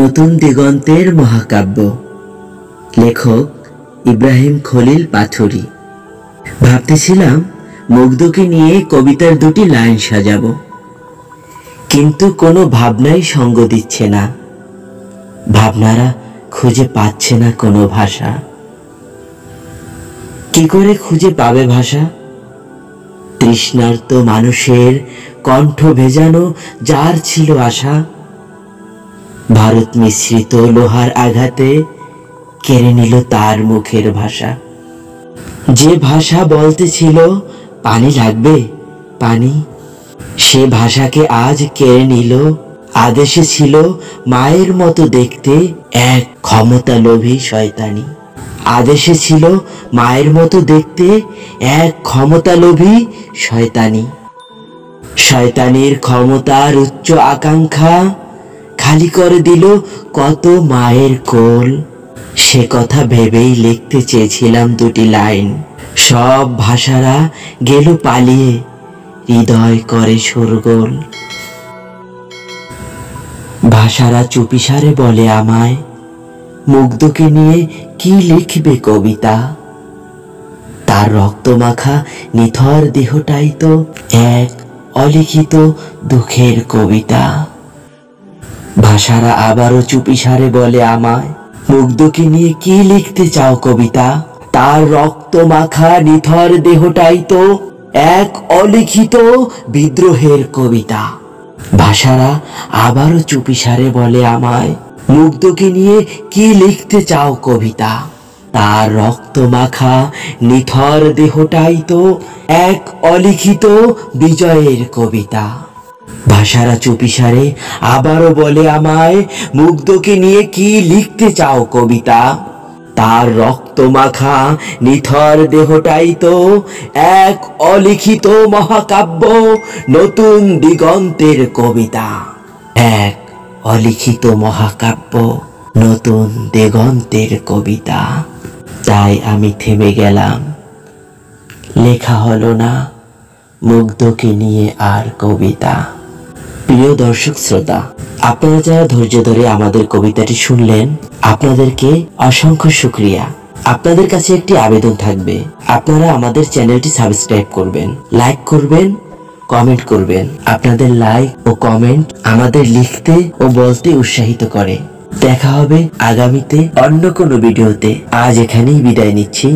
নতুন দিগন্তের মহাকাব্য, লেখক ইব্রাহিম খলিল পাথুরী। ভাবতেছিলাম মুগ্ধকে নিয়ে কবিতার দুটি লাইন সাজাবো, কিন্তু কোনো ভাবনাই সঙ্গ দিচ্ছে না। ভাবনারা খুঁজে পাচ্ছে না কোনো ভাষা। কি করে খুঁজে পাবে ভাষা? তৃষ্ণার্ত মানুষের কণ্ঠ ভেজানো যার ছিল আশা, ভারত মিশ্রিত লোহার আঘাতে কেড়ে নিল তার মুখের ভাষা। যে ভাষা বলতে ছিল পানি লাগবে পানি, সে ভাষাকে আজ কেড়ে নিল আদেশে ছিল মায়ের মতো দেখতে এক ক্ষমতা লোভী শয়তানি। আদেশে ছিল মায়ের মতো দেখতে এক ক্ষমতা লোভী শয়তানি। শয়তানির ক্ষমতার উচ্চ আকাঙ্ক্ষা খালি করে দিল কত মায়ের কোল। সে কথা ভেবেই লিখতে চেয়েছিলাম দুটি লাইন। সব ভাষারা গেল পালিয়ে, হৃদয় করে শোরগোল। ভাষারা চুপিসারে বলে আমায়, মুগ্ধকে নিয়ে কি লিখবে কবিতা? তার রক্তমাখা নিথর দেহটাই তো এক অলিখিত দুঃখের কবিতা। ভাষারা আবারও চুপিসারে বলে আমায়, মুগ্ধকে নিয়ে কি লিখতে চাও কবিতা? তার রক্তমাখা নিথর দেহটাই তো এক অলিখিত বিদ্রোহের কবিতা। ভাষারা আবারও চুপিসারে বলে আমায়, মুগ্ধকে নিয়ে কি লিখতে চাও কবিতা? তার রক্তমাখা নিথর দেহটাই তো এক অলিখিত বিজয়ের কবিতা। ভাষারা চুপিসারে আবারও বলে আমায়, মুগ্ধকে নিয়ে কি লিখতে চাও কবিতা? তার রক্তমাখা নিথর দেহটাই তো এক অলিখিত মহাকাব্য, নতুন দিগন্তের কবিতা। এক অলিখিত মহাকাব্য, নতুন দিগন্তের কবিতা। তাই আমি থেমে গেলাম, লেখা হলো না মুগ্ধকে নিয়ে আর কবিতা। প্রিয় দর্শক শ্রোতা, আপনারা যারা ধৈর্য ধরে আমাদের কবিতাটি শুনলেন, আপনাদেরকে অসংখ্য শুকরিয়া। আপনাদের কাছে একটি আবেদন থাকবে, আপনারা আমাদের চ্যানেলটি সাবস্ক্রাইব করবেন, লাইক করবেন, কমেন্ট করবেন। আপনাদের লাইক ও কমেন্ট আমাদের লিখতে ও বলতে উৎসাহিত করে। দেখা হবে আগামীতে অন্য কোনো ভিডিওতে। আজ এখানেই বিদায় নিচ্ছি।